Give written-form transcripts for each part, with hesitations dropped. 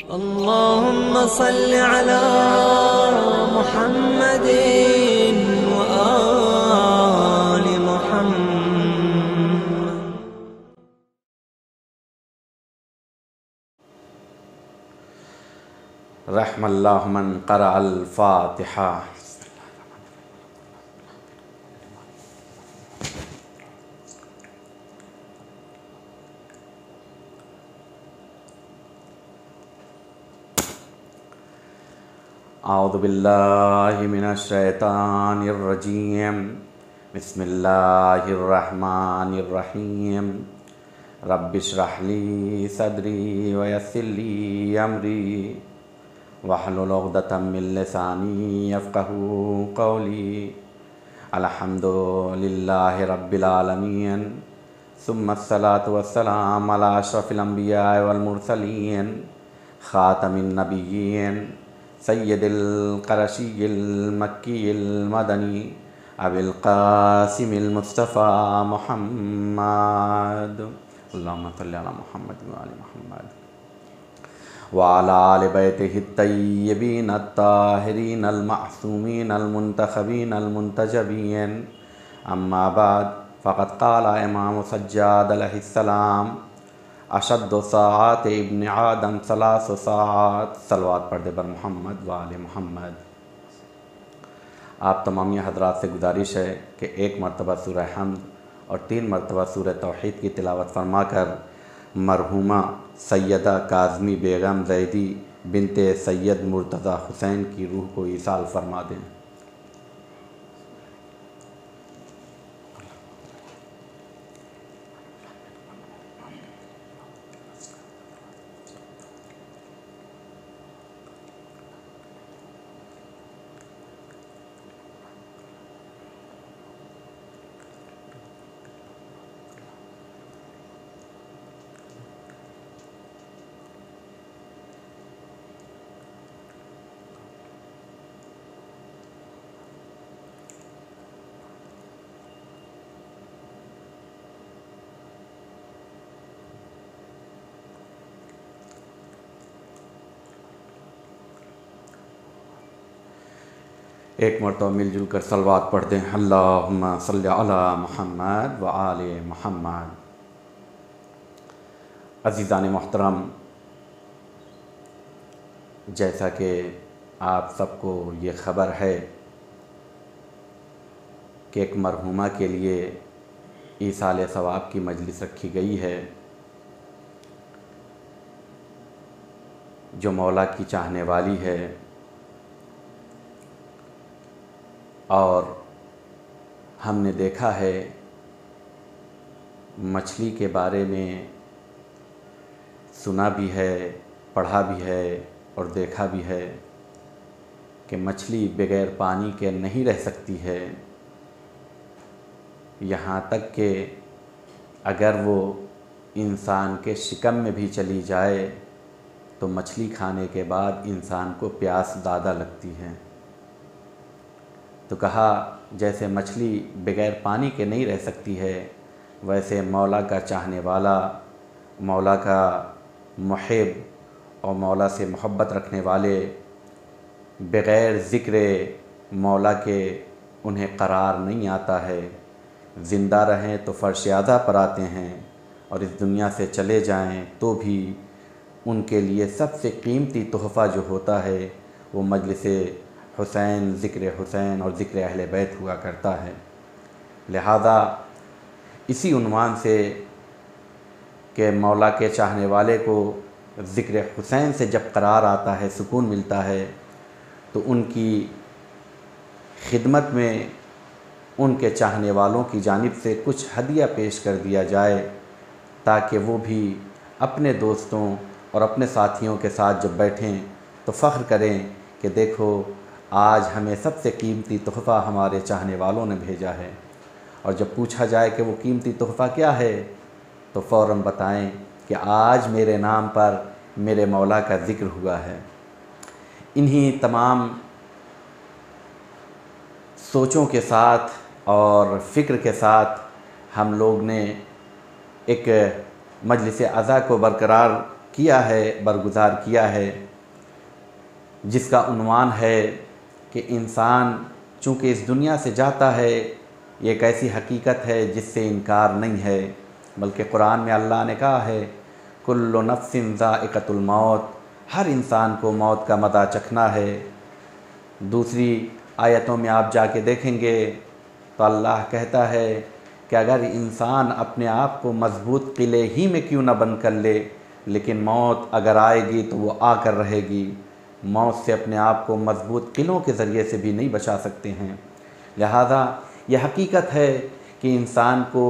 अल्लाहुम्मा सल्लि अला मुहम्मदिन व आलि मुहम्मद। रहमल्लाहु मन क़रअल फ़ातिहा। औज़ु बिल्लाहि मिनश शैतानिर रजीम। बिस्मिल्लाहिर रहमानिर रहीम। रब्बिश्रह ली सदरी व यस्सिर ली अमरी वहलुल उक़दतम मिन लिसानी यफ़क़हू क़ौली। अल्हम्दुलिल्लाहि रब्बिल आलमीन। सुम्मस्सलातु वस्सलामु अला अशरफिल अंबिया वल मुरसलीन ख़ातमिन नबिय्यीन सय्यदिल क़रशिय्यिल मक्किय्यिल मदनी अबिल क़ासिमिल मुस्तफ़ा मुहम्मद। अल्लाहुम्मा सल्लि अला मुहम्मद व आलि मुहम्मद व अला आलि बैतिहि अत्तय्यबीन अत्ताहिरीन अल-मअसूमीन अल-मुंतखबीन अल-मुंतजबीन। अम्मा बाद फ़क़द क़ाल इमाम सज्जाद अलैहिस्सलाम अशद्दु साअत इब्न आदम सलासु साअत। सलवात पढ़ दे बर मोहम्मद व आले मोहम्मद। आप तमामी हज़रात से गुजारिश है कि एक मरतबा सूरह हम्द और 3 मरतबा सूरह तौहीद की तिलावत फरमाकर मरहूमा सैयदा काज़मी बेगम ज़ैदी बिनते सैयद मुर्तज़ा हुसैन की रूह को ईसाल फरमा दें। एक मरतबा मिलजुल कर सलवात पढ़ दें। अल्लाहुम्मा सल्लि अला मुहम्मद व आले मुहम्मद। अज़ीज़ान मोहतरम, जैसा कि आप सबको ये ख़बर है कि एक मरहूमा के लिए ईसाल सवाब की मजलिस रखी गई है, जो मौला की चाहने वाली है और हमने देखा है मछली के बारे में, सुना भी है, पढ़ा भी है और देखा भी है कि मछली बग़ैर पानी के नहीं रह सकती है। यहाँ तक कि अगर वो इंसान के शिकम में भी चली जाए तो मछली खाने के बाद इंसान को प्यास ज़्यादा लगती है। तो कहा जैसे मछली बग़ैर पानी के नहीं रह सकती है, वैसे मौला का चाहने वाला, मौला का मुहिब और मौला से मोहब्बत रखने वाले बग़ैर ज़िक्र मौला के उन्हें करार नहीं आता है। ज़िंदा रहें तो फ़र्श आज़ा पर आते हैं और इस दुनिया से चले जाएं तो भी उनके लिए सबसे कीमती तोहफ़ा जो होता है वो मजलिस हुसैन, ज़िक्र हुसैन और ज़िक्र अहले बैत हुआ करता है। लिहाजा इसी उन्वान से कि मौला के चाहने वाले को ज़िक्र हुसैन से जब करार आता है, सुकून मिलता है, तो उनकी खिदमत में उनके चाहने वालों की जानिब से कुछ हदिया पेश कर दिया जाए, ताकि वो भी अपने दोस्तों और अपने साथियों के साथ जब बैठें तो फ़ख्र करें कि देखो आज हमें सबसे कीमती तोहफ़ा हमारे चाहने वालों ने भेजा है। और जब पूछा जाए कि वो कीमती तोहफ़ा क्या है तो फ़ौरन बताएं कि आज मेरे नाम पर मेरे मौला का ज़िक्र हुआ है। इन्हीं तमाम सोचों के साथ और फ़िक्र के साथ हम लोग ने एक मजलिस अज़ा को बरकरार किया है, बरगुज़ार किया है, जिसका उन्वान है कि इंसान चूँकि इस दुनिया से जाता है, ये एक ऐसी हकीकत है जिससे इनकार नहीं है, बल्कि कुरान में अल्लाह ने कहा है कुल्लु नफ्सिन ज़ाइक़तुल मौत, हर इंसान को मौत का मज़ा चखना है। दूसरी आयतों में आप जाके देखेंगे तो अल्लाह कहता है कि अगर इंसान अपने आप को मजबूत किले ही में क्यों न बंद कर ले, लेकिन मौत अगर आएगी तो वो आकर रहेगी। मौत से अपने आप को मजबूत किलों के ज़रिए से भी नहीं बचा सकते हैं। लिहाजा यह हकीकत है कि इंसान को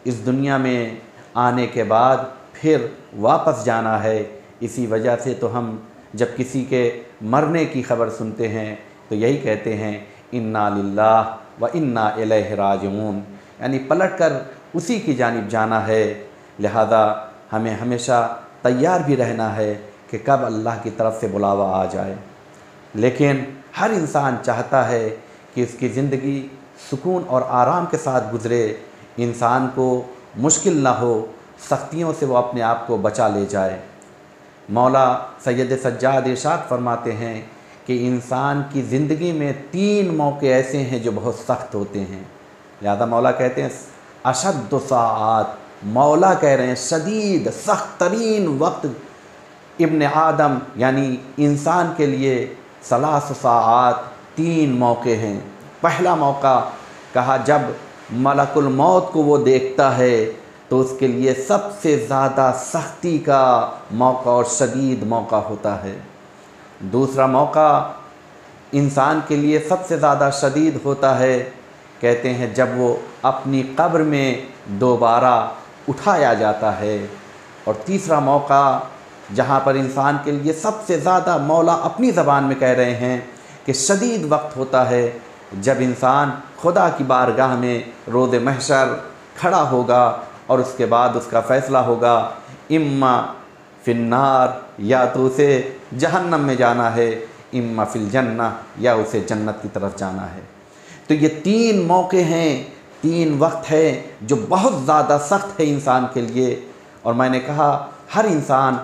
इस दुनिया में आने के बाद फिर वापस जाना है। इसी वजह से तो हम जब किसी के मरने की ख़बर सुनते हैं तो यही कहते हैं इन्ना लिल्लाह व इन्ना इलैहि राजिऊन, यानी पलट कर उसी की जानिब जाना है। लिहाजा हमें हमेशा तैयार भी रहना है कि कब अल्लाह की तरफ से बुलावा आ जाए। लेकिन हर इंसान चाहता है कि उसकी ज़िंदगी सुकून और आराम के साथ गुज़रे, इंसान को मुश्किल ना हो, सख्तियों से वो अपने आप को बचा ले जाए। मौला सैयद सज्जाद इरशाद फरमाते हैं कि इंसान की ज़िंदगी में 3 मौके ऐसे हैं जो बहुत सख्त होते हैं। लिहाजा मौला कहते हैं अशद्दु साआत, मौला कह रहे हैं शदीद सख्त तरीन वक्त इब्न आदम यानी इंसान के लिए सलास साआत, 3 मौके हैं। पहला मौका कहा जब मलकुल मौत को वो देखता है तो उसके लिए सबसे ज़्यादा सख्ती का मौका और शदीद मौका होता है। दूसरा मौका इंसान के लिए सबसे ज़्यादा शदीद होता है, कहते हैं जब वो अपनी कब्र में दोबारा उठाया जाता है। और तीसरा मौका जहाँ पर इंसान के लिए सबसे ज़्यादा मौला अपनी ज़बान में कह रहे हैं कि शदीद वक्त होता है, जब इंसान खुदा की बारगाह में रोज़े महशर खड़ा होगा और उसके बाद उसका फ़ैसला होगा इम्मा फिन्नार, या तो उसे जहन्नम में जाना है, इम्मा फिल जन्नह, या उसे जन्नत की तरफ जाना है। तो ये 3 मौके हैं, 3 वक्त हैं जो बहुत ज़्यादा सख्त है इंसान के लिए। और मैंने कहा हर इंसान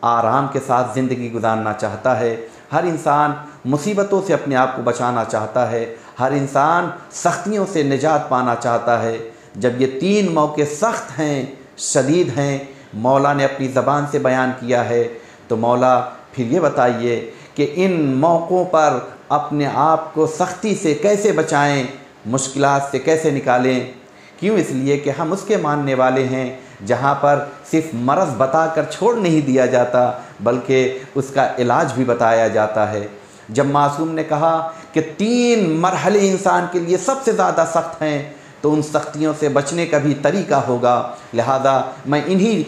आराम के साथ ज़िंदगी गुजारना चाहता है, हर इंसान मुसीबतों से अपने आप को बचाना चाहता है, हर इंसान सख्तियों से निजात पाना चाहता है। जब ये 3 मौके सख्त हैं, शदीद हैं, मौला ने अपनी ज़बान से बयान किया है, तो मौला फिर ये बताइए कि इन मौक़ों पर अपने आप को सख्ती से कैसे बचाएं, मुश्किलात से कैसे निकालें। क्यों? इसलिए कि हम उसके मानने वाले हैं जहाँ पर सिर्फ मरज़ बताकर छोड़ नहीं दिया जाता, बल्कि उसका इलाज भी बताया जाता है। जब मासूम ने कहा कि 3 मरहले इंसान के लिए सबसे ज़्यादा सख्त हैं, तो उन सख्तियों से बचने का भी तरीक़ा होगा। लिहाजा मैं इन्हीं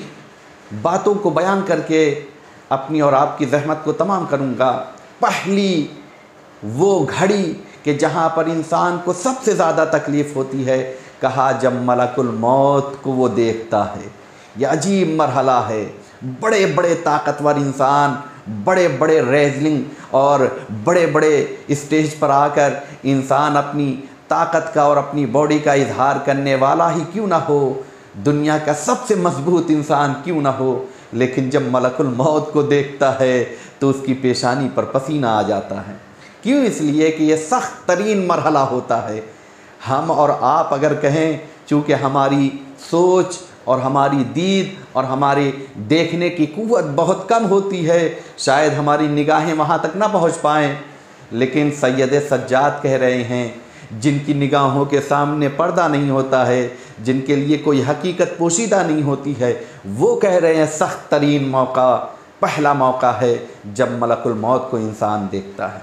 बातों को बयान करके अपनी और आपकी ज़हमत को तमाम करूँगा। पहली वो घड़ी कि जहाँ पर इंसान को सबसे ज़्यादा तकलीफ़ होती है, कहा जब मलकुल मौत को वो देखता है। यह अजीब मरहला है। बड़े बड़े ताकतवर इंसान, बड़े बड़े रेज़लिंग और बड़े बड़े स्टेज पर आकर इंसान अपनी ताकत का और अपनी बॉडी का इजहार करने वाला ही क्यों ना हो, दुनिया का सबसे मजबूत इंसान क्यों ना हो, लेकिन जब मलकुल मौत को देखता है तो उसकी पेशानी पर पसीना आ जाता है। क्यों? इसलिए कि ये सख्त तरीन मरहला होता है। हम और आप अगर कहें, चूँकि हमारी सोच और हमारी दीद और हमारे देखने की कुव्वत बहुत कम होती है, शायद हमारी निगाहें वहाँ तक ना पहुँच पाएँ, लेकिन सैयद सज्जाद कह रहे हैं जिनकी निगाहों के सामने पर्दा नहीं होता है, जिनके लिए कोई हकीकत पोशीदा नहीं होती है, वो कह रहे हैं सख्त तरीन मौका पहला मौका है जब मलकुल मौत को इंसान देखता है।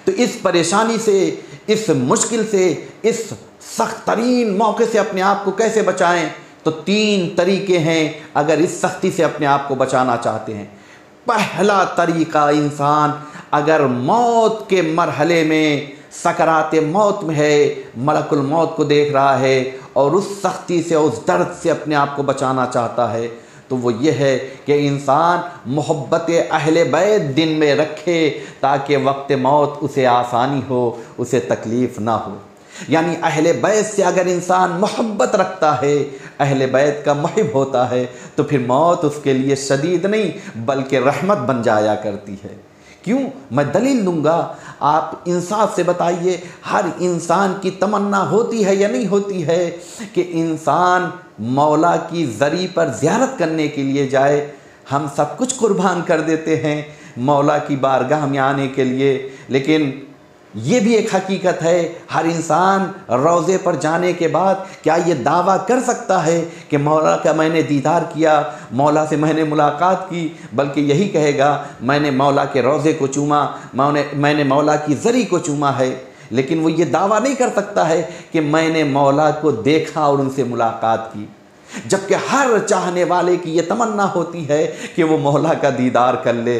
तो इस परेशानी से, इस मुश्किल से, इस सख्त तरीन मौके से अपने आप को कैसे बचाएं? तो 3 तरीके हैं अगर इस सख्ती से अपने आप को बचाना चाहते हैं। पहला तरीका, इंसान अगर मौत के मरहले में, सकरात मौत में है, मलकुल मौत को देख रहा है और उस सख्ती से, उस दर्द से अपने आप को बचाना चाहता है, तो वो ये है कि इंसान मोहब्बत अहले बैत दिन में रखे ताकि वक्त मौत उसे आसानी हो, उसे तकलीफ़ ना हो। यानी अहले बैत से अगर इंसान मोहब्बत रखता है, अहले बैत का मुहिब होता है तो फिर मौत उसके लिए शदीद नहीं बल्कि रहमत बन जाया करती है। क्यों? मैं दलील दूंगा, आप इंसाफ से बताइए, हर इंसान की तमन्ना होती है या नहीं होती है कि इंसान मौला की ज़री पर ज़ियारत करने के लिए जाए। हम सब कुछ कुर्बान कर देते हैं मौला की बारगाह में आने के लिए, लेकिन ये भी एक हकीकत है, हर इंसान रोज़े पर जाने के बाद क्या ये दावा कर सकता है कि मौला का मैंने दीदार किया, मौला से मैंने मुलाकात की, बल्कि यही कहेगा मैंने मौला के रोज़े को चूमा, मैंने मौला की ज़री को चूमा है। लेकिन वो ये दावा नहीं कर सकता है कि मैंने मौला को देखा और उनसे मुलाकात की, जबकि हर चाहने वाले की ये तमन्ना होती है कि वो मौला का दीदार कर ले।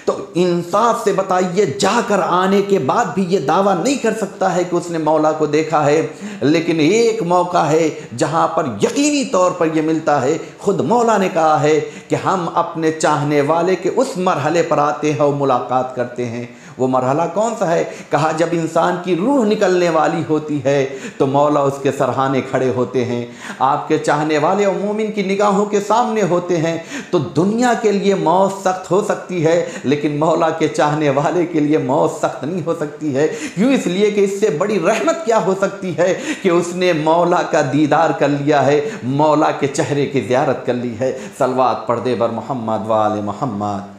तो इंसाफ से बताइए, जाकर आने के बाद भी ये दावा नहीं कर सकता है कि उसने मौला को देखा है। लेकिन एक मौका है जहां पर यकीनी तौर पर यह मिलता है। खुद मौला ने कहा है कि हम अपने चाहने वाले के उस मरहले पर आते हैं और मुलाकात करते हैं। वो मरहला कौन सा है? कहा जब इंसान की रूह निकलने वाली होती है तो मौला उसके सरहाने खड़े होते हैं। आपके चाहने वाले और मोमिन की निगाहों के सामने होते हैं तो दुनिया के लिए मौत सख्त हो सकती है, लेकिन मौला के चाहने वाले के लिए मौत सख्त नहीं हो सकती है। क्यों? इसलिए कि इससे बड़ी रहमत क्या हो सकती है कि उसने मौला का दीदार कर लिया है, मौला के चेहरे की ज़ियारत कर ली है। सलवात पढ़ दे बर मोहम्मद व आले मोहम्मद।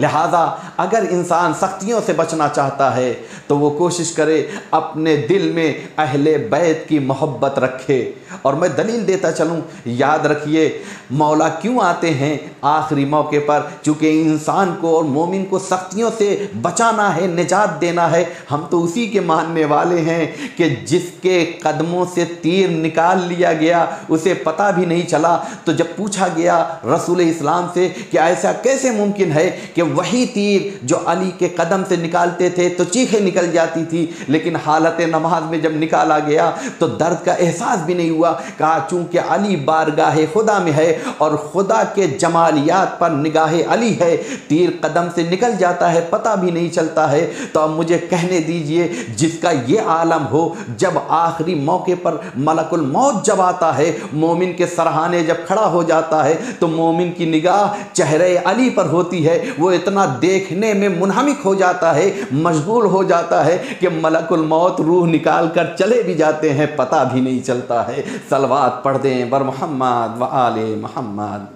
लिहाजा अगर इंसान सख्तियों से बचना चाहता है तो वो कोशिश करे अपने दिल में अहले बैत की मोहब्बत रखे। और मैं दलील देता चलूँ, याद रखिए मौला क्यों आते हैं आखिरी मौके पर? चूँकि इंसान को और मोमिन को सख्तियों से बचाना है, निजात देना है। हम तो उसी के मानने वाले हैं कि जिसके कदमों से तीर निकाल लिया गया उसे पता भी नहीं चला। तो जब पूछा गया रसूल इस्लाम से कि ऐसा कैसे मुमकिन है कि वही तीर जो अली के कदम से निकालते थे तो चीखें निकल जाती थी, लेकिन हालत नमाज में जब निकाला गया तो दर्द का एहसास भी नहीं हुआ। कहा चूंकि अली बारगाह खुदा में है और खुदा के जमालियात पर निगाह अली है, तीर कदम से निकल जाता है, पता भी नहीं चलता है। तो अब मुझे कहने दीजिए, जिसका ये आलम हो, जब आखिरी मौके पर मलकुल मौत जब आता है, मोमिन के सरहाने जब खड़ा हो जाता है तो मोमिन की निगाह चेहरे अली पर होती है। वो इतना देखने में मुनहमिक हो जाता है, मशगूल हो जाता है कि मलकुल मौत रूह निकाल कर चले भी जाते हैं, पता भी नहीं चलता है। सलवात पढ़ दें बर मोहम्मद व आले मोहम्मद।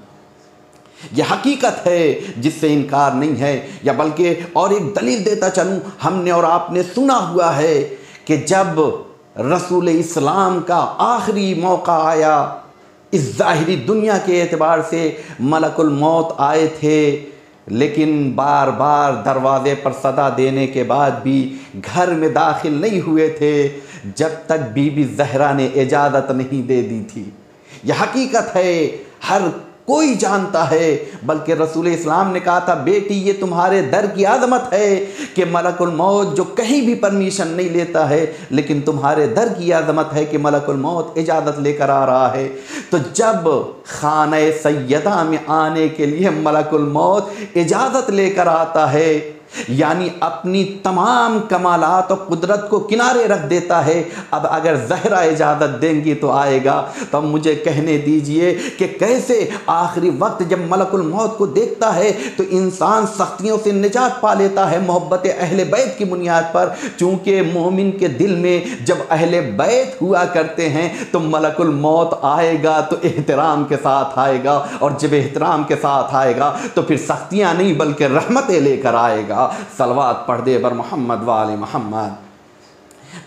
यह हकीकत है जिससे इनकार नहीं है। या बल्कि और एक दलील देता चलूँ, हमने और आपने सुना हुआ है कि जब रसूल इस्लाम का आखिरी मौका आया, इस ज़ाहिरी दुनिया के एतबार से मलकुल मौत आए थे, लेकिन बार बार दरवाज़े पर सदा देने के बाद भी घर में दाखिल नहीं हुए थे जब तक बीबी ज़हरा ने इजाज़त नहीं दे दी थी। यह हकीकत है, हर कोई जानता है। बल्कि रसूल इस्लाम ने कहा था, बेटी ये तुम्हारे दर की आज़मत है कि मलकुल मौत जो कहीं भी परमिशन नहीं लेता है, लेकिन तुम्हारे दर की आज़मत है कि मलकुल मौत इजाज़त लेकर आ रहा है। तो जब खाने सैयदा में आने के लिए मलकुल मौत इजाज़त लेकर आता है, यानी अपनी तमाम कमालात और कुदरत को किनारे रख देता है, अब अगर ज़हरा इजाज़त देंगी तो आएगा। तो अब मुझे कहने दीजिए कि कैसे आखिरी वक्त जब मलकुल मौत को देखता है तो इंसान सख्तियों से निजात पा लेता है मोहब्बत अहले बैत की बुनियाद पर। चूँकि मोमिन के दिल में जब अहले बैत हुआ करते हैं तो मलकुल मौत आएगा तो एहतराम के साथ आएगा, और जब एहतराम के साथ आएगा तो फिर सख्तियाँ नहीं बल्कि रहमतें लेकर आएगा। सलवात पढ़ दे बर मोहम्मद व आले मोहम्मद।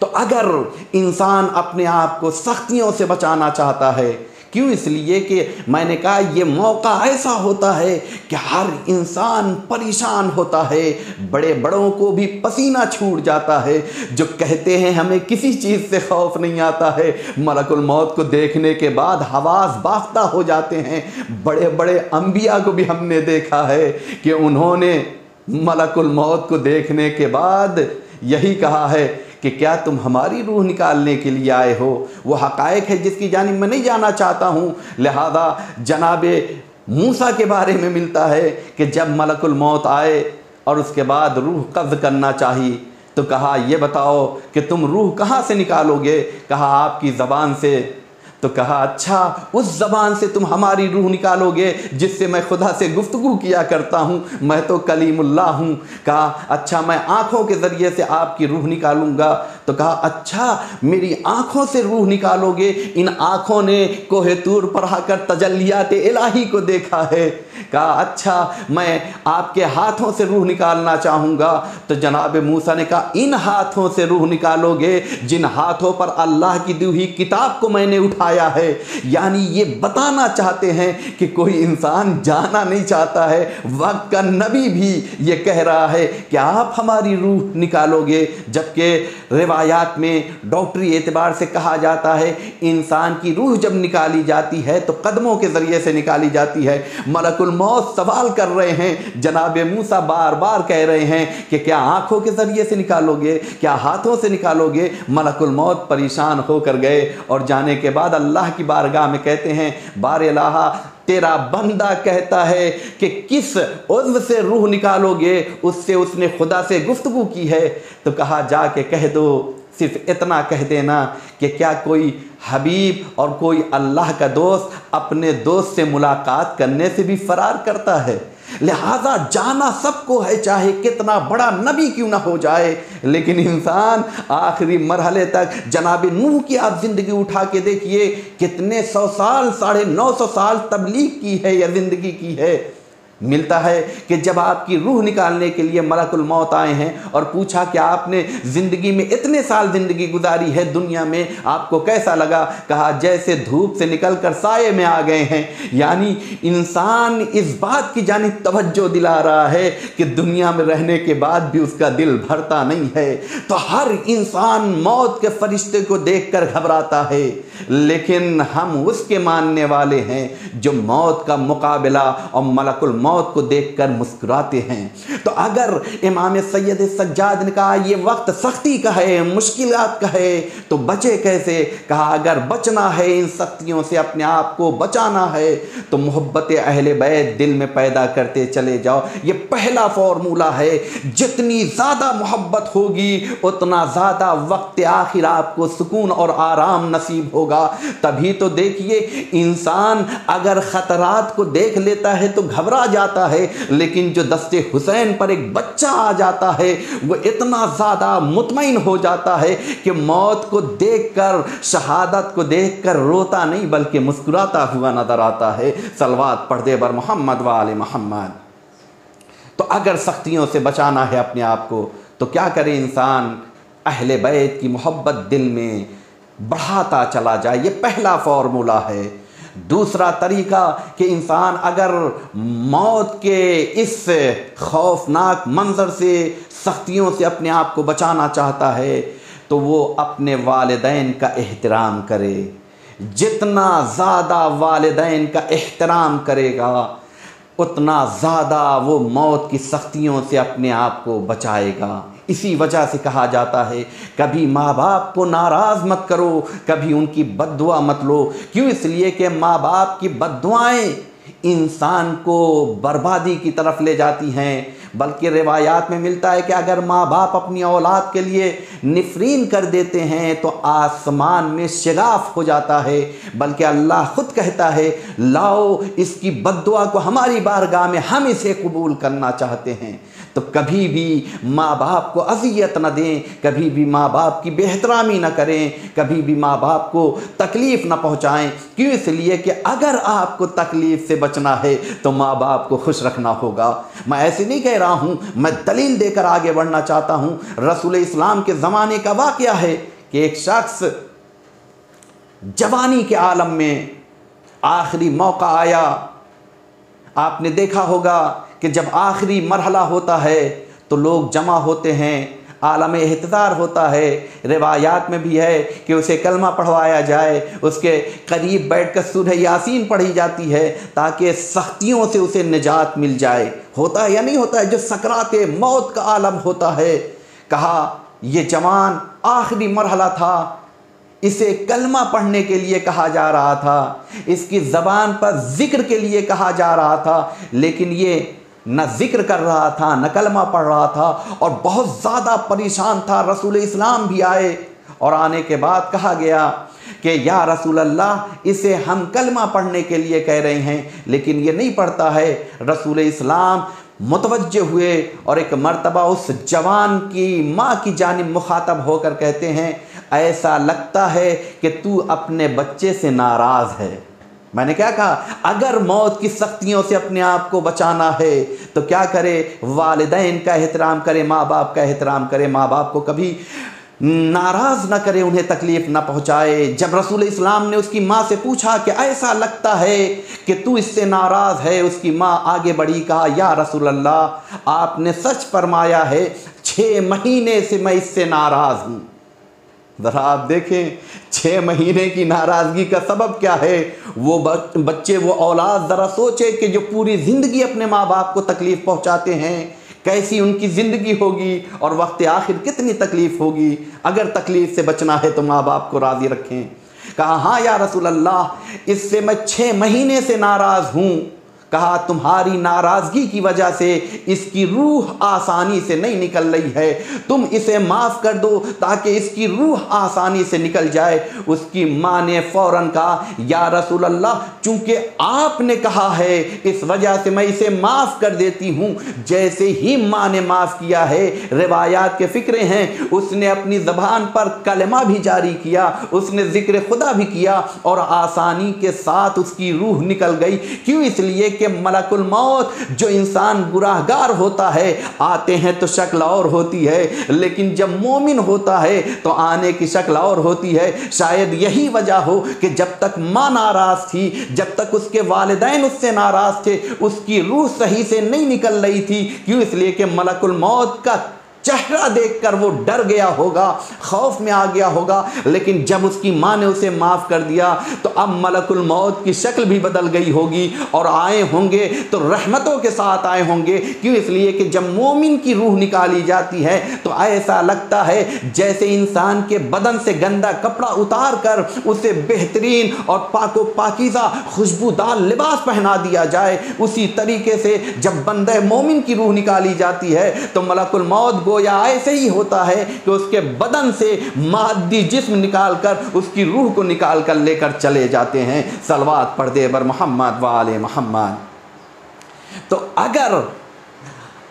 तो अगर इंसान अपने आप को सख्तियों से बचाना चाहता है, क्यों? इसलिए कि मैंने कहा ये मौका ऐसा होता है कि हर इंसान परेशान होता है, बड़े बड़ों को भी पसीना छूट जाता है, जो कहते हैं हमें किसी चीज़ से खौफ नहीं आता है, मलकुल मौत को देखने के बाद हवास बाख्ता हो जाते हैं। बड़े बड़े अंबिया को भी हमने देखा है कि उन्होंने मलकुल मौत को देखने के बाद यही कहा है कि क्या तुम हमारी रूह निकालने के लिए आए हो? वो हक़ाइक़ है जिसकी जानिब मैं नहीं जाना चाहता हूँ। लिहाजा जनाबे मूसा के बारे में मिलता है कि जब मलकुल मौत आए और उसके बाद रूह कब्ज़ करना चाहिए तो कहा ये बताओ कि तुम रूह कहाँ से निकालोगे? कहा आपकी ज़बान से। तो कहा अच्छा उस ज़बान से तुम हमारी रूह निकालोगे जिससे मैं खुदा से गुफ्तगू किया करता हूँ, मैं तो कलीमुल्लाह हूँ। कहा अच्छा मैं आँखों के ज़रिए से आपकी रूह निकालूंगा। तो कहा अच्छा मेरी आँखों से रूह निकालोगे, इन आँखों ने कोहे तूर पर आकर तजल्लियात इलाही को देखा है। कहा अच्छा मैं आपके हाथों से रूह निकालना चाहूँगा। तो जनाब मूसा ने कहा इन हाथों से रूह निकालोगे जिन हाथों पर अल्लाह की दी हुई किताब को मैंने उठाया है। यानी ये बताना चाहते हैं कि कोई इंसान जाना नहीं चाहता है, वक्त का नबी भी ये कह रहा है कि आप हमारी रूह निकालोगे। जबकि रिवायात में डॉक्टरी एतबार से कहा जाता है इंसान की रूह जब निकाली जाती है तो कदमों के ज़रिए से निकाली जाती है। मलकुल मौत सवाल कर रहे हैं, जनाब मूसा बार बार कह रहे हैं कि क्या आंखों के ज़रिए से निकालोगे, क्या हाथों से निकालोगे। मलकुल मौत परेशान होकर गए और जाने के बाद अल्लाह की बारगाह में कहते हैं बार इलाहा तेरा बंदा कहता है कि किस उज़्व से रूह निकालोगे, उससे उसने खुदा से गुफ्तगू की है। तो कहा जाके कह दो, सिर्फ इतना कह देना कि क्या कोई हबीब और कोई अल्लाह का दोस्त अपने दोस्त से मुलाकात करने से भी फरार करता है। लिहाजा जाना सबको है, चाहे कितना बड़ा नबी क्यों ना हो जाए। लेकिन इंसान आखिरी मरहले तक, जनाब नूह की आप ज़िंदगी उठा के देखिए, कितने 100 साल 950 साल तबलीग की है या ज़िंदगी की है। मिलता है कि जब आपकी रूह निकालने के लिए मलकुल मौत आए हैं और पूछा कि आपने ज़िंदगी में इतने साल ज़िंदगी गुजारी है दुनिया में, आपको कैसा लगा। कहा जैसे धूप से निकलकर साये में आ गए हैं। यानी इंसान इस बात की जानिब तवज्जो दिला रहा है कि दुनिया में रहने के बाद भी उसका दिल भरता नहीं है। तो हर इंसान मौत के फरिश्ते को देखकर घबराता है, लेकिन हम उसके मानने वाले हैं जो मौत का मुकाबला और मलकुल मौत को देखकर मुस्कुराते हैं। तो अगर इमाम सैयद सज्जाद ने कहा ये वक्त सख्ती का है, मुश्किलात का है, तो बचे कैसे। कहा अगर बचना है, इन सख्तियों से अपने आप को बचाना है, तो मोहब्बत अहले बैत दिल में पैदा करते चले जाओ। ये पहला फॉर्मूला है। जितनी ज़्यादा मोहब्बत होगी उतना ज़्यादा वक्त आखिर आपको सुकून और आराम नसीब होगा। तभी तो देखिए इंसान अगर ख़तरात को देख लेता है तो घबरा जाता है, लेकिन जो दस्ते हुसैन पर एक बच्चा आ जाता है वो इतना ज़्यादा मुतमईन हो जाता है कि मौत को देखकर, शहादत को देखकर रोता नहीं बल्कि मुस्कुराता हुआ नजर आता है। सलवात पढ़ दे बर मोहम्मद व आले मोहम्मद। तो अगर सख्तियों से बचाना है अपने आप को तो क्या करे इंसान, अहले बैत की मोहब्बत दिल में बढ़ाता चला जाए। ये पहला फॉर्मूला है। दूसरा तरीका कि इंसान अगर मौत के इस खौफनाक मंजर से, सख्तियों से अपने आप को बचाना चाहता है तो वो अपने वालिदैन का एहतराम करे। जितना ज़्यादा वालिदैन का एहतराम करेगा उतना ज़्यादा वो मौत की सख्तियों से अपने आप को बचाएगा। इसी वजह से कहा जाता है कभी माँ बाप को नाराज़ मत करो, कभी उनकी बद्दुआ मत लो। क्यों? इसलिए कि माँ बाप की बद्दुआएं इंसान को बर्बादी की तरफ ले जाती हैं। बल्कि रिवायात में मिलता है कि अगर माँ बाप अपनी औलाद के लिए निफरीन कर देते हैं तो आसमान में शिगाफ हो जाता है। बल्कि अल्लाह खुद कहता है लाओ इसकी बद्दुआ को हमारी बारगाह में, हम इसे कबूल करना चाहते हैं। तो कभी भी माँ बाप को अज़ियत न दें, कभी भी माँ बाप की बेहतरामी न करें, कभी भी माँ बाप को तकलीफ़ न पहुँचाएं। क्यों? इसलिए कि अगर आपको तकलीफ़ से बचना है तो माँ बाप को खुश रखना होगा। मैं ऐसे नहीं कह रहा हूँ, मैं दलील देकर आगे बढ़ना चाहता हूँ। रसूल इस्लाम के ज़माने का वाक़या है कि एक शख्स जवानी के आलम में आखिरी मौका आया। आपने देखा होगा कि जब आखिरी मरहला होता है तो लोग जमा होते हैं, आलम एहतज़ार होता है। रिवायात में भी है कि उसे कलमा पढ़वाया जाए, उसके करीब बैठकर सूरह यासीन पढ़ी जाती है ताकि सख्तियों से उसे निजात मिल जाए। होता है या नहीं होता है? जो सकराते मौत का आलम होता है। कहा ये जवान आखिरी मरहला था, इसे कलमा पढ़ने के लिए कहा जा रहा था, इसकी ज़बान पर ज़िक्र के लिए कहा जा रहा था, लेकिन ये न ज़िक्र कर रहा था न कलमा पढ़ रहा था और बहुत ज़्यादा परेशान था। रसूल इस्लाम भी आए और आने के बाद कहा गया कि या रसूल अल्लाह इसे हम कलमा पढ़ने के लिए कह रहे हैं लेकिन ये नहीं पढ़ता है। रसूल इस्लाम मुतवज्जे हुए और एक मर्तबा उस जवान की माँ की जानिब मुखातब होकर कहते हैं, ऐसा लगता है कि तू अपने बच्चे से नाराज़ है। मैंने क्या कहा, अगर मौत की सख्तियों से अपने आप को बचाना है तो क्या करे, वालिदैन का एहतराम करे, माँ बाप का एहतराम करे, माँ बाप को कभी नाराज़ ना करे, उन्हें तकलीफ़ ना पहुँचाए। जब रसूल इस्लाम ने उसकी माँ से पूछा कि ऐसा लगता है कि तू इससे नाराज़ है, उसकी माँ आगे बढ़ी, कहा या रसूल अल्लाह आपने सच फरमाया है, 6 महीने से मैं इससे नाराज़ हूँ। ज़रा आप देखें 6 महीने की नाराज़गी का सबब क्या है। वो बच्चे, वो औलाद ज़रा सोचे कि जो पूरी ज़िंदगी अपने माँ बाप को तकलीफ़ पहुँचाते हैं, कैसी उनकी ज़िंदगी होगी और वक्त आखिर कितनी तकलीफ़ होगी। अगर तकलीफ़ से बचना है तो माँ बाप को राज़ी रखें। कहा हाँ या रसूल अल्लाह इससे मैं 6 महीने से नाराज़ हूँ। कहा तुम्हारी नाराज़गी की वजह से इसकी रूह आसानी से नहीं निकल रही है, तुम इसे माफ़ कर दो ताकि इसकी रूह आसानी से निकल जाए। उसकी माँ ने फ़ौरन कहा या रसूल अल्लाह चूँकि आपने कहा है इस वजह से मैं इसे माफ़ कर देती हूँ। जैसे ही माँ ने माफ़ किया है, रिवायात के फ़िक्रे हैं, उसने अपनी ज़बान पर कलमा भी जारी किया, उसने ज़िक्र खुदा भी किया और आसानी के साथ उसकी रूह निकल गई। क्यों? इसलिए कि मलकुल मौत जो इंसान गुनाहगार होता है आते हैं तो शक्ल और होती है, लेकिन जब मोमिन होता है तो आने की शक्ल और होती है। शायद यही वजह हो कि जब तक माँ नाराज़ थी, जब तक उसके वालिदैन उससे नाराज़ थे, उसकी रूह सही से नहीं निकल रही थी। क्यों? इसलिए कि मलकुल मौत का चेहरा देखकर वो डर गया होगा, खौफ में आ गया होगा। लेकिन जब उसकी माँ ने उसे माफ़ कर दिया तो अब मलकुल मौत की शक्ल भी बदल गई होगी और आए होंगे तो रहमतों के साथ आए होंगे। क्यों? इसलिए कि जब मोमिन की रूह निकाली जाती है तो ऐसा लगता है जैसे इंसान के बदन से गंदा कपड़ा उतार कर उसे बेहतरीन और पाको पाकीज़ा खुशबूदार लिबास पहना दिया जाए। उसी तरीके से जब बंदे मोमिन की रूह निकाली जाती है तो मलकुल मौत या ऐसे ही होता है कि उसके बदन से मादी जिस्म निकालकर उसकी रूह को निकाल कर लेकर चले जाते हैं। सलवात पढ़ दे बर मोहम्मद व आले मोहम्मद। तो अगर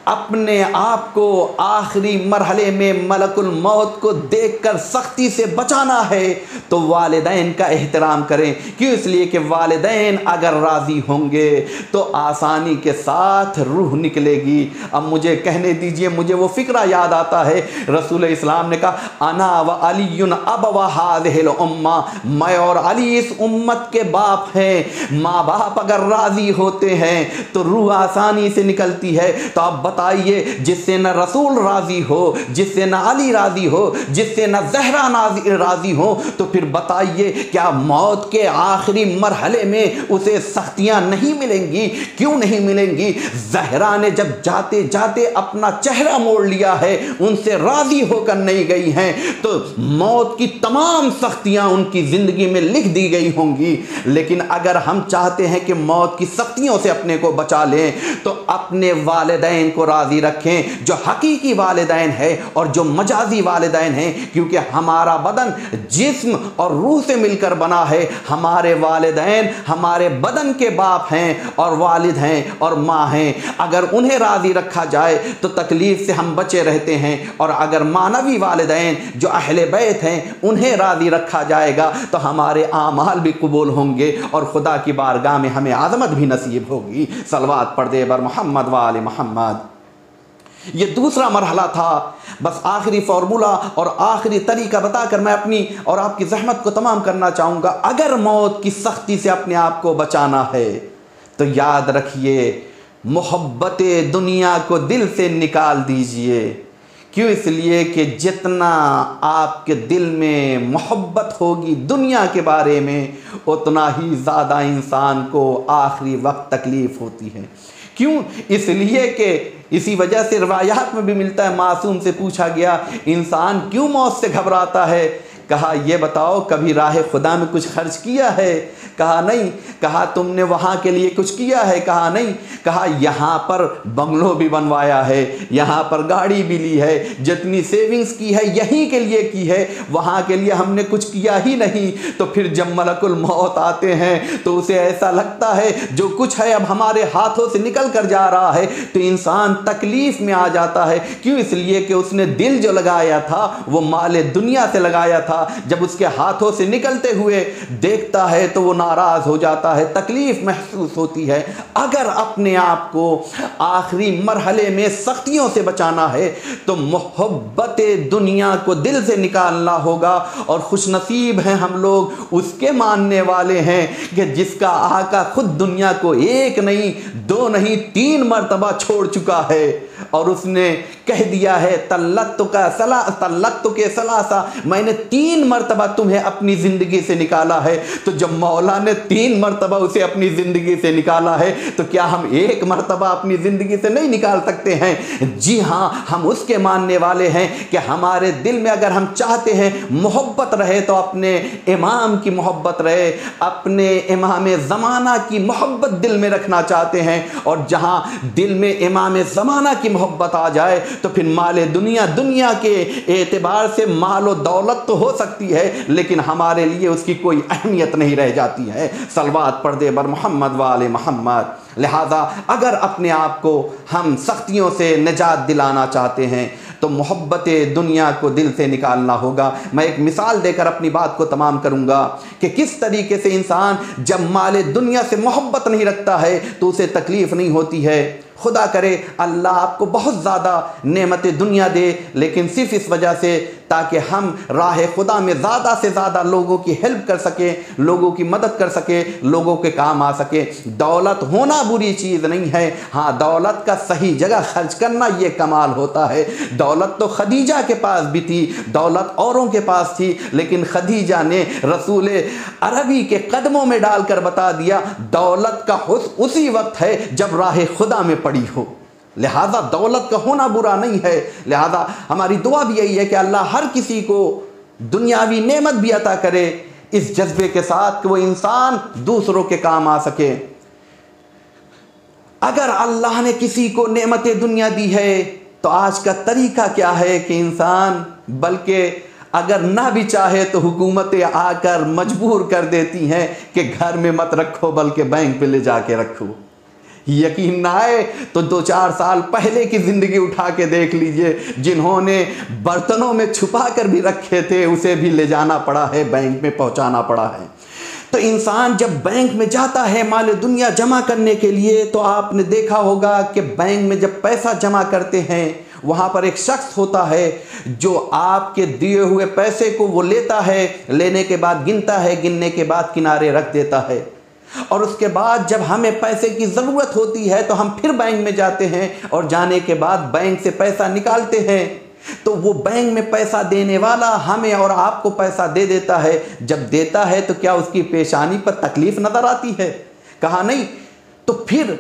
अपने आप को आखिरी मरहले में मलकुल मौत को देखकर सख्ती से बचाना है तो वालिदैन का एहतराम करें। क्यों? इसलिए कि वालिदैन अगर राज़ी होंगे तो आसानी के साथ रूह निकलेगी। अब मुझे कहने दीजिए, मुझे वो फ़िक्रा याद आता है, रसूल इस्लाम ने कहा अना व अलीयुन अबवा हाज़िहिल उम्मा, मैं और अली इस उम्मत के बाप हैं। माँ बाप अगर राज़ी होते हैं तो रूह आसानी से निकलती है। तो आप बताइए, जिससे न रसूल राज़ी हो, जिससे न अली राज़ी हो, जिससे न ज़हरा राज़ी हो, तो फिर बताइए क्या मौत के आखिरी मरहले में उसे सख्तियाँ नहीं मिलेंगी? क्यों नहीं मिलेंगी? ज़हरा ने जब जाते जाते अपना चेहरा मोड़ लिया है, उनसे राज़ी होकर नहीं गई हैं, तो मौत की तमाम सख्तियाँ उनकी ज़िंदगी में लिख दी गई होंगी। लेकिन अगर हम चाहते हैं कि मौत की सख्तियों से अपने को बचा लें तो अपने वालिदैन को राज़ी रखें, जो हकीकी वालिदैन है और जो मजाजी वालिदैन हैं। क्योंकि हमारा बदन जिस्म और रूह से मिलकर बना है। हमारे वालिदैन हमारे बदन के बाप हैं और वालिद हैं और माँ हैं। अगर उन्हें राज़ी रखा जाए तो तकलीफ़ से हम बचे रहते हैं, और अगर मानवी वालिदैन जो अहले बैत हैं उन्हें राज़ी रखा जाएगा तो हमारे आमाल भी कबूल होंगे और खुदा की बारगाह में हमें आज़मत भी नसीब होगी। सलवात पढ़ दे बर मोहम्मद व आले मोहम्मद। ये दूसरा मरहला था। बस आखिरी फार्मूला और आखिरी तरीका बताकर मैं अपनी और आपकी ज़हमत को तमाम करना चाहूँगा। अगर मौत की सख्ती से अपने आप को बचाना है तो याद रखिए, मोहब्बत दुनिया को दिल से निकाल दीजिए। क्यों? इसलिए कि जितना आपके दिल में मोहब्बत होगी दुनिया के बारे में, उतना ही ज़्यादा इंसान को आखिरी वक्त तकलीफ़ होती है। क्यों? इसलिए कि इसी वजह से रिवायात में भी मिलता है, मासूम से पूछा गया इंसान क्यों मौत से घबराता है? कहा ये बताओ कभी राह खुदा में कुछ खर्च किया है? कहा नहीं। कहा तुमने वहाँ के लिए कुछ किया है? कहा नहीं। कहा यहाँ पर बंगलो भी बनवाया है, यहाँ पर गाड़ी भी ली है, जितनी सेविंग्स की है यहीं के लिए की है, वहाँ के लिए हमने कुछ किया ही नहीं। तो फिर जब मलकुल मौत आते हैं तो उसे ऐसा लगता है जो कुछ है अब हमारे हाथों से निकल कर जा रहा है, तो इंसान तकलीफ में आ जाता है। क्यों? इसलिए कि उसने दिल जो लगाया था वो माले दुनिया से लगाया था, जब उसके हाथों से निकलते हुए देखता है तो वो नाराज हो जाता है, तकलीफ महसूस होती है। अगर अपने आप को आखिरी मरहले में सख्तियों से बचाना है तो मोहब्बत दुनिया को दिल से निकालना होगा। और खुशनसीब हैं हम लोग, उसके मानने वाले हैं कि जिसका आका खुद दुनिया को एक नहीं, दो नहीं, 3 मर्तबा छोड़ चुका है और उसने कह दिया है तल्लक्तु के सलासा, मैंने 3 मर्तबा तुम्हें अपनी ज़िंदगी से निकाला है। तो जब मौला ने 3 मर्तबा उसे अपनी ज़िंदगी से निकाला है तो क्या हम 1 मर्तबा अपनी ज़िंदगी से नहीं निकाल सकते हैं? जी हाँ, हम उसके मानने वाले हैं कि हमारे दिल में अगर हम चाहते हैं मोहब्बत रहे तो अपने इमाम की मोहब्बत रहे, अपने इमाम ज़माना की मोहब्बत दिल में रखना चाहते हैं। और जहाँ दिल में इमाम ज़माना की मोहब्बत आ जाए तो फिर माले दुनिया के एतबार से मालो दौलत तो हो सकती है, लेकिन हमारे लिए उसकी कोई अहमियत नहीं रह जाती है। सलवात पढ़ दे बर मोहम्मद वाले मोहम्मद। लिहाजा अगर अपने आप को हम सख्तियों से निजात दिलाना चाहते हैं तो मोहब्बत दुनिया को दिल से निकालना होगा। मैं एक मिसाल देकर अपनी बात को तमाम करूंगा कि किस तरीके से इंसान जब माले दुनिया से मोहब्बत नहीं रखता है तो उसे तकलीफ़ नहीं होती है। खुदा करे अल्लाह आपको बहुत ज़्यादा नेमत दुनिया दे, लेकिन सिर्फ इस वजह से ताकि हम राह खुदा में ज़्यादा से ज़्यादा लोगों की हेल्प कर सकें, लोगों की मदद कर सकें, लोगों के काम आ सके। दौलत होना बुरी चीज़ नहीं है, हाँ दौलत का सही जगह खर्च करना ये कमाल होता है। दौलत तो खदीजा के पास भी थी, दौलत औरों के पास थी, लेकिन खदीजा ने रसूल अरबी के कदमों में डालकर बता दिया दौलत का हुस्न उसी वक्त है जब राह खुदा में पड़ी हो। लिहाजा दौलत का होना बुरा नहीं है। लिहाजा हमारी दुआ भी यही है कि अल्लाह हर किसी को दुनियावी नेमत भी अता करे इस जज्बे के साथ कि वो इंसान दूसरों के काम आ सके। अगर अल्लाह ने किसी को नेमत दुनिया दी है तो आज का तरीका क्या है कि इंसान, बल्कि अगर ना भी चाहे तो हुकूमतें आकर मजबूर कर देती हैं कि घर में मत रखो बल्कि बैंक पे ले जाके रखो। यकीन ना आए तो 2-4 साल पहले की ज़िंदगी उठा के देख लीजिए, जिन्होंने बर्तनों में छुपा कर भी रखे थे उसे भी ले जाना पड़ा है, बैंक में पहुंचाना पड़ा है। तो इंसान जब बैंक में जाता है माल दुनिया जमा करने के लिए तो आपने देखा होगा कि बैंक में जब पैसा जमा करते हैं वहाँ पर एक शख्स होता है जो आपके दिए हुए पैसे को वो लेता है, लेने के बाद गिनता है, गिनने के बाद किनारे रख देता है। और उसके बाद जब हमें पैसे की ज़रूरत होती है तो हम फिर बैंक में जाते हैं और जाने के बाद बैंक से पैसा निकालते हैं तो वो बैंक में पैसा देने वाला हमें और आपको पैसा दे देता है। जब देता है तो क्या उसकी पेशानी पर तकलीफ नज़र आती है? कहा नहीं। तो फिर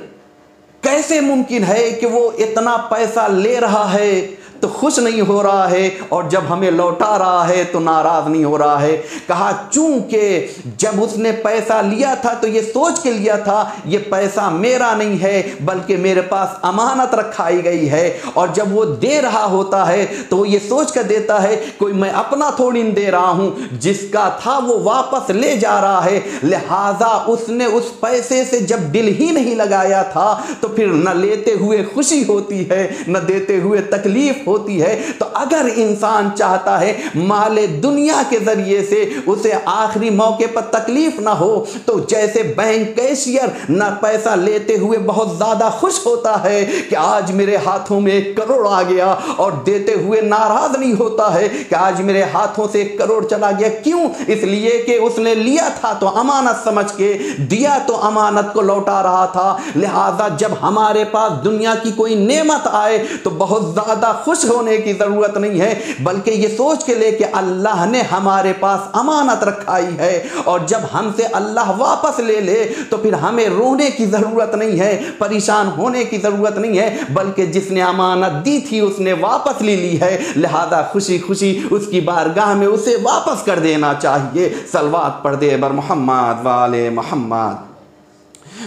कैसे मुमकिन है कि वो इतना पैसा ले रहा है तो खुश नहीं हो रहा है और जब हमें लौटा रहा है तो नाराज़ नहीं हो रहा है? कहा चूंकि जब उसने पैसा लिया था तो ये सोच के लिया था ये पैसा मेरा नहीं है बल्कि मेरे पास अमानत रखाई गई है। और जब वो दे रहा होता है तो वो ये सोच कर देता है कोई मैं अपना थोड़ी दे रहा हूँ, जिसका था वो वापस ले जा रहा है। लिहाजा उसने उस पैसे से जब दिल ही नहीं लगाया था तो फिर न लेते हुए खुशी होती है न देते हुए तकलीफ होती है। तो अगर इंसान चाहता है माले दुनिया के जरिए से उसे आखिरी मौके पर तकलीफ ना हो तो जैसे बैंक कैशियर ना पैसा लेते हुए बहुत ज्यादा खुश होता है कि आज मेरे हाथों में 1 करोड़ आ गया और देते हुए नाराज नहीं होता है कि आज मेरे हाथों से 1 करोड़ चला गया। क्यों? इसलिए कि उसने लिया था तो अमानत समझ के, दिया तो अमानत को लौटा रहा था। लिहाजा जब हमारे पास दुनिया की कोई नेमत आए तो बहुत ज्यादा खुश खुश होने की ज़रूरत नहीं है, बल्कि ये सोच के ले कि अल्लाह ने हमारे पास अमानत रखाई है और जब हमसे अल्लाह वापस ले ले तो फिर हमें रोने की ज़रूरत नहीं है, परेशान होने की ज़रूरत नहीं है, बल्कि जिसने अमानत दी थी उसने वापस ले ली है, लिहाजा खुशी खुशी उसकी बारगाह में उसे वापस कर देना चाहिए। सलवात पढ़ दे बर मोहम्मद वाले मोहम्मद।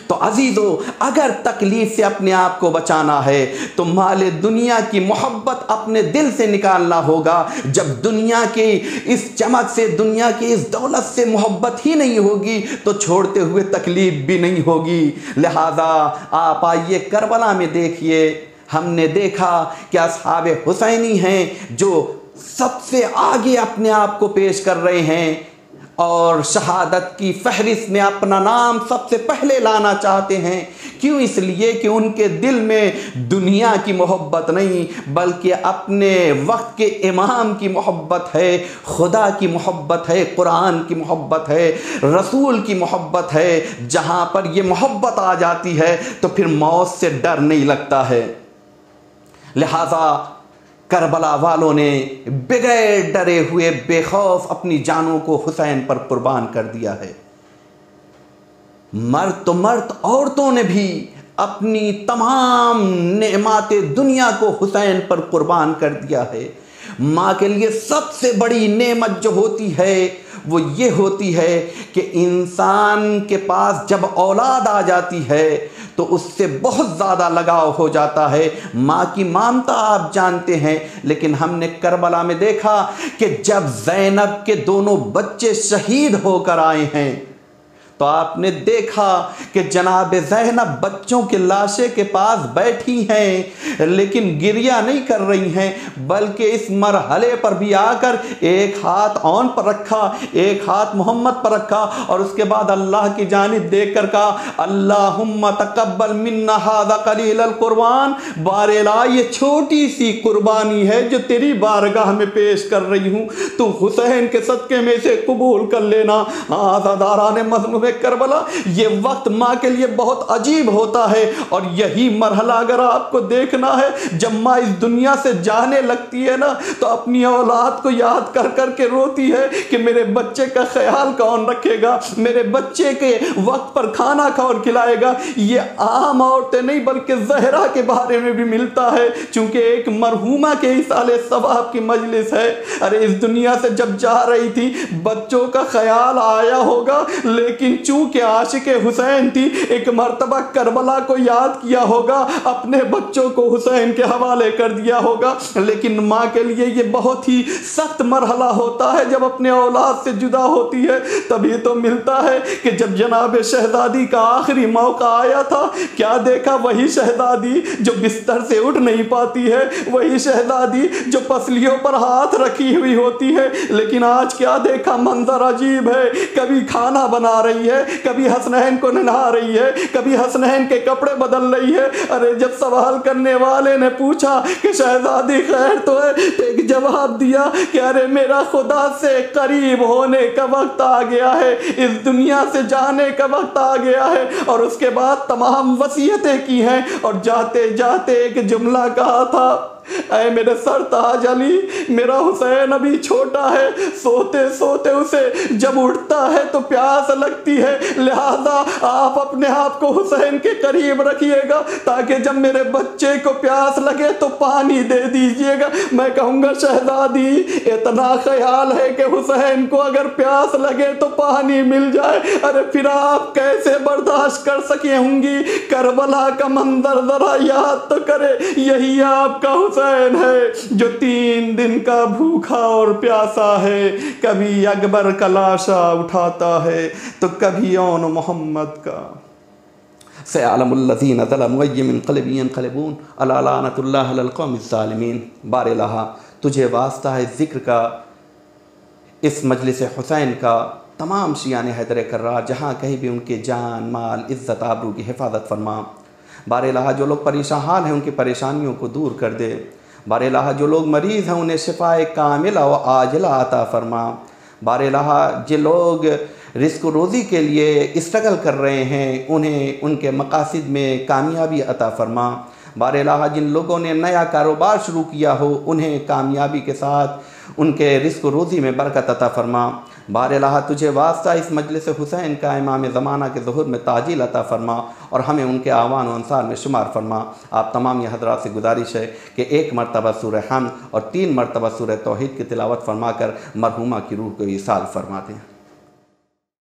तो अजीज़ों, अगर तकलीफ से अपने आप को बचाना है तो माले दुनिया की मोहब्बत अपने दिल से निकालना होगा। जब दुनिया की इस चमक से, दुनिया की इस दौलत से मोहब्बत ही नहीं होगी तो छोड़ते हुए तकलीफ भी नहीं होगी। लिहाजा आप आइए करबला में देखिए, हमने देखा कि असहाब हुसैनी हैं जो सबसे आगे अपने आप को पेश कर रहे हैं और शहादत की फहरिस्त में अपना नाम सबसे पहले लाना चाहते हैं। क्यों? इसलिए कि उनके दिल में दुनिया की मोहब्बत नहीं बल्कि अपने वक्त के इमाम की मोहब्बत है, खुदा की मोहब्बत है, कुरान की मोहब्बत है, रसूल की मोहब्बत है। जहाँ पर ये मोहब्बत आ जाती है तो फिर मौत से डर नहीं लगता है। लिहाजा करबला वालों ने बगैर डरे हुए बेखौफ अपनी जानों को हुसैन पर कुर्बान कर दिया है। मर्द तो मर्द, औरतों ने भी अपनी तमाम नेमाते दुनिया को हुसैन पर कुर्बान कर दिया है। माँ के लिए सबसे बड़ी नेमत जो होती है वो ये होती है कि इंसान के पास जब औलाद आ जाती है तो उससे बहुत ज़्यादा लगाव हो जाता है। माँ की ममता आप जानते हैं, लेकिन हमने करबला में देखा कि जब ज़ैनब के दोनों बच्चे शहीद होकर आए हैं तो आपने देखा कि जनाब ज़ैनब बच्चों के लाशे के पास बैठी हैं, लेकिन गिरिया नहीं कर रही हैं, बल्कि इस मरहले पर भी आकर एक हाथ औन पर रखा, एक हाथ मोहम्मद पर रखा और उसके बाद अल्लाह की जानिब देख कर कहा, अल्लाहुम्मा तकब्बल मिन्ना हाज़ा कलीलल कुर्बान। बारेला, ये छोटी सी कुर्बानी है जो तेरी बारगाह में पेश कर रही हूँ, तू हुसैन के सदक़े में से कबूल कर लेना। आज़ादाराने मज़मूम करबला, ये वक्त माँ के लिए बहुत अजीब होता है और यही मरहला अगर आपको देखना है, जब माँ इस दुनिया से जाने लगती है ना तो अपनी औलाद को याद कर कर के रोती है कि मेरे बच्चे का ख्याल कौन रखेगा, मेरे बच्चे के वक्त पर खाना कौन खिलाएगा। ये आम औरतें नहीं बल्कि ज़हरा के बारे में भी मिलता है, चूंकि एक मरहूमा के इसाले सवाब की मजलिस है। अरे इस दुनिया से जब जा रही थी बच्चों का ख्याल आया होगा, लेकिन चूंकि आशिक हुसैन थी, एक मर्तबा करबला को याद किया होगा, अपने बच्चों को हुसैन के हवाले कर दिया होगा। लेकिन माँ के लिए ये बहुत ही सख्त मरहला होता है, जब अपने औलाद से जुदा होती है। तभी तो मिलता है कि जब जनाब शहजादी का आखिरी मौका आया था, क्या देखा? वही शहजादी जो बिस्तर से उठ नहीं पाती है, वही शहजादी जो पसलियों पर हाथ रखी हुई होती है। लेकिन आज क्या देखा? मंजर अजीब है, कभी खाना बना रही है, कभी हसनैन को नहला रही है, कभी हसनैन के कपड़े बदल रही है। अरे जब सवाल करने वाले ने पूछा कि शहजादी खैर तो है, एक जवाब दिया कि अरे मेरा खुदा से करीब होने का वक्त आ गया है, इस दुनिया से जाने का वक्त आ गया है। और उसके बाद तमाम वसीयतें की हैं और जाते जाते एक जुमला कहा था, ऐ मेरे सरताज अली, मेरा हुसैन अभी छोटा है, सोते सोते उसे जब उठता है तो प्यास लगती है, लिहाजा आप अपने आप को हुसैन के करीब रखिएगा ताकि जब मेरे बच्चे को प्यास लगे तो पानी दे दीजिएगा। मैं कहूँगा शहजादी, इतना ख्याल है कि हुसैन को अगर प्यास लगे तो पानी मिल जाए, अरे फिर आप कैसे बर्दाश्त कर सके होंगी? करबला का मंजर जरा याद तो करे, यही आपका हुसैन है जो 3 दिन का भूखा और प्यासा है, कभी अकबर का लाशा उठाता है तो कभी औन मोहम्मद का। सयअलमुल्लज़ीन ज़लमू अय्य मुनक़लिबिन यनक़लिबून अला लानतुल्लाहि अलल क़ौमिज़ ज़ालिमीन। बारेलाहा, तुझे वास्ता है ज़िक्र का, इस मजलिस हुसैन का, तमाम शियाने हैदर कर्रार जहाँ कहीं भी उनके जान माल इज़्ज़त आबरू की हिफाजत फरमा। बारेलाहा, जो लोग परेशान हाल हैं उनकी परेशानियों को दूर कर दे। बारेलाहा, जो लोग मरीज़ हैं उन्हें शिफाए कामिला व आजिला अता फरमा। बारेलाहा, जो लोग रिस्क रोज़ी के लिए स्ट्रगल कर रहे हैं उन्हें उनके मकासद में कामयाबी अता फरमा। बार इलाहा जिन लोगों ने नया कारोबार शुरू किया हो उन्हें कामयाबी के साथ उनके रिस्क रोज़ी में बरकत अता फरमा। बार इलाहा तुझे वास्ता इस मजलिस हुसैन का इमाम ज़माना के ज़ुहूर में ताजील अता फरमा और हमें उनके आवान व अंसार में शुमार फरमा। आप तमाम ये हज़रात से गुजारिश है कि 1 मरतबा सूरह हम्द और 3 मरतबा सूरह तौहीद की तिलावत फरमा कर मरहूमा की रूह को ईसाल फरमा दें।